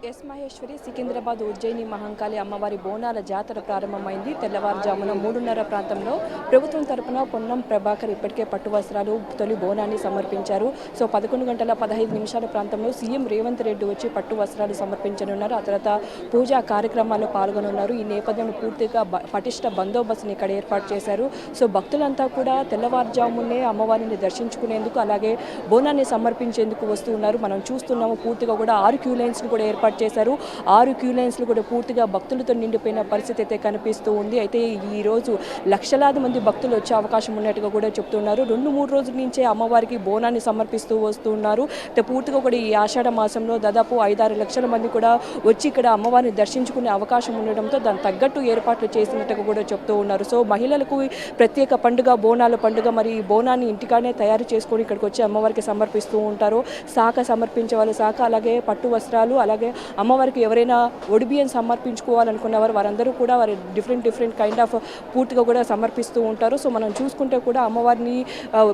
Yes Maheshwari Secunderabad Ujjaini Mahankali అమ్మవారి బోనాల జాతర ప్రారంభమైంది. తెల్లవారుజామున 3:30 ప్రాంతంలో ప్రభుత్వం తరపున పొన్నం ప్రభాకర్ ఇప్పటికే పట్టు వస్త్రాలు తొలి బోనాన్ని సమర్పించారు. సో 11:15 ప్రాంతంలో సీఎం రేవంత్ రెడ్డి వచ్చి పట్టు వస్త్రాలు సమర్పించనున్నారు. ఆ తర్వాత పూజా కార్యక్రమాల్లో పాల్గొనున్నారు. ఈ నేపథ్యంలో పూర్తిగా పటిష్ట బందోబస్తుని ఇక్కడ ఏర్పాటు చేశారు. సో భక్తులంతా కూడా తెల్లవారుజామునే అమ్మవారిని దర్శించుకునేందుకు అలాగే బోనాన్ని సమర్పించేందుకు వస్తూ ఉన్నారు. మనం చూస్తున్నాము పూర్తిగా కూడా 6 క్యూ లైన్స్ని కూడా ఏర్పాటు చేశారు. 6 క్యూ లైన్స్లు కూడా పూర్తిగా భక్తులతో నిండిపోయిన పరిస్థితి అయితే కనిపిస్తూ ఉంది. అయితే ఈ రోజు లక్షలాది మంది భక్తులు వచ్చే అవకాశం ఉన్నట్టుగా కూడా చెప్తున్నారు. 2-3 రోజుల నుంచే అమ్మవారికి బోనాన్ని సమర్పిస్తూ వస్తున్నారు. అయితే పూర్తిగా కూడా ఈ ఆషాఢ మాసంలో దాదాపు 5-6 లక్షల మంది కూడా వచ్చి ఇక్కడ అమ్మవారిని దర్శించుకునే అవకాశం ఉండడంతో దానికి తగ్గట్టు ఏర్పాట్లు చేసినట్టుగా కూడా చెప్తూ ఉన్నారు. సో మహిళలకు ప్రత్యేక పండుగ బోనాల పండుగ. మరి ఈ బోనాన్ని ఇంటికానే తయారు చేసుకొని ఇక్కడికి వచ్చి అమ్మవారికి సమర్పిస్తూ ఉంటారు. శాఖ సమర్పించే వాళ్ళు శాఖ, అలాగే పట్టు వస్త్రాలు, అలాగే అమ్మవారికి ఎవరైనా ఒడిబియ్యం సమర్పించుకోవాలనుకున్నవారు వారందరూ కూడా వారి డిఫరెంట్ కైండ్ ఆఫ్ పూర్తిగా కూడా సమర్పిస్తూ ఉంటారు. సో మనం చూసుకుంటే కూడా అమ్మవారిని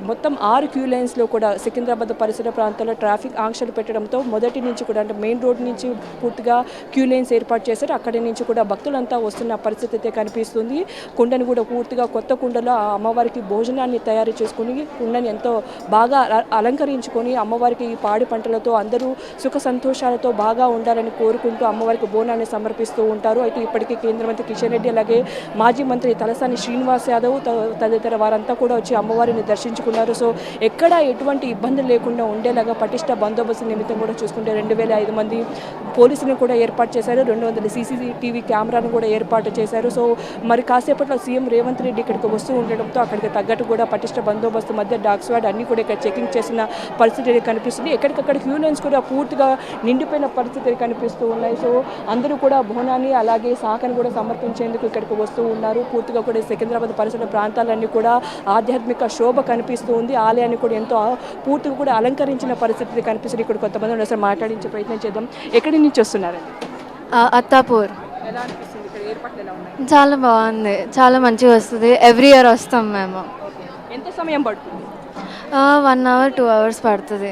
మొత్తం 6 క్యూ లైన్స్లో కూడా సికింద్రాబాద్ పరిసర ప్రాంతాల్లో ట్రాఫిక్ ఆంక్షలు పెట్టడంతో మొదటి నుంచి కూడా అంటే మెయిన్ రోడ్ నుంచి పూర్తిగా క్యూ లైన్స్ ఏర్పాటు చేశారు. అక్కడి నుంచి కూడా భక్తులంతా వస్తున్న పరిస్థితి అయితే కనిపిస్తుంది. కుండని కూడా పూర్తిగా కొత్త కుండలో ఆ అమ్మవారికి భోజనాన్ని తయారు చేసుకుని కుండని ఎంతో బాగా అలంకరించుకొని అమ్మవారికి పాడి పంటలతో అందరూ సుఖ సంతోషాలతో బాగా ఉండాలని కోరుకుంటూ అమ్మవారికి బోనాన్ని సమర్పిస్తూ ఉంటారు. అయితే ఇప్పటికీ కేంద్ర మంత్రి కిషన్ రెడ్డి అలాగే మాజీ మంత్రి తలసాని శ్రీనివాస్ యాదవ్ తదితర వారంతా కూడా వచ్చి అమ్మవారిని దర్శించుకున్నారు. సో ఎక్కడ ఎటువంటి ఇబ్బందులు లేకుండా ఉండేలాగా పటిష్ట బందోబస్తు నిమిత్తం కూడా చూసుకుంటే 2,005 మంది పోలీసులను కూడా ఏర్పాటు చేశారు. 200 CCTV కెమెరాను కూడా ఏర్పాటు చేశారు. సో మరి కాసేపట్లో సీఎం రేవంత్ రెడ్డి ఇక్కడికి వస్తూ ఉండడంతో అక్కడికి తగ్గట్టు కూడా పటిష్ట బందోబస్తు మధ్య డాగ్ స్క్వాడ్ అన్ని కూడా ఇక్కడ చెకింగ్ చేసిన పరిస్థితి కనిపిస్తుంది. ఎక్కడికక్కడ క్యూ లైన్స్ కూడా పూర్తిగా నిండిపోయిన పరిస్థితి కనిపిస్తూ ఉన్నాయి. సో అందరూ కూడా బోనాన్ని అలాగే శాఖను కూడా సమర్పించేందుకు ఇక్కడికి వస్తూ ఉన్నారు. పూర్తిగా కూడా సికింద్రాబాద్ పరిసర ప్రాంతాలన్నీ కూడా ఆధ్యాత్మిక శోభ కనిపిస్తూ ఉంది. ఆలయాన్ని కూడా ఎంతో పూర్తిగా కూడా అలంకరించిన పరిస్థితి కనిపిస్తుంది. ఇక్కడ కొంతమంది ఉన్నారు. మాట్లాడించే ప్రయత్నం చేద్దాం. ఎక్కడి నుంచి వస్తున్నారండి? అత్తాపూర్. ఎలా అనిపిస్తుంది ఇక్కడ ఏర్పాట్లు ఎలా ఉన్నాయి? చాలా బాగుంది, చాలా మంచిగా వస్తుంది. ఎవ్రీ ఇయర్ వస్తాం మేము. ఎంత సమయం పడుతుంది? 1 hour 2 hours పడుతుంది.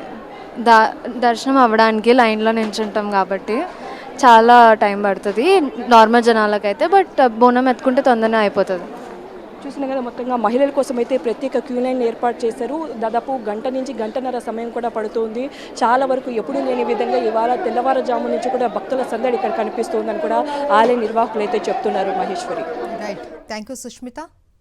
దర్శనం అవ్వడానికి లైన్లో నించుంటాం కాబట్టి చాలా టైం పడుతుంది నార్మల్ జనాలకైతే. బట్ బోనం ఎత్తుకుంటే తొందరనే అయిపోతుంది. చూసిన కదా మొత్తంగా మహిళల కోసం అయితే ప్రత్యేక క్యూ లైన్ ఏర్పాటు చేశారు. దాదాపు గంట నుంచి గంటన్నర సమయం కూడా పడుతుంది. చాలా వరకు ఎప్పుడూ లేని విధంగా ఇవాళ తెల్లవారుజాము నుంచి కూడా భక్తుల సందడి ఇక్కడ కనిపిస్తుందని కూడా ఆలయ నిర్వాహకులు అయితే చెప్తున్నారు. Maheshwari. Right, thank you Sushmita.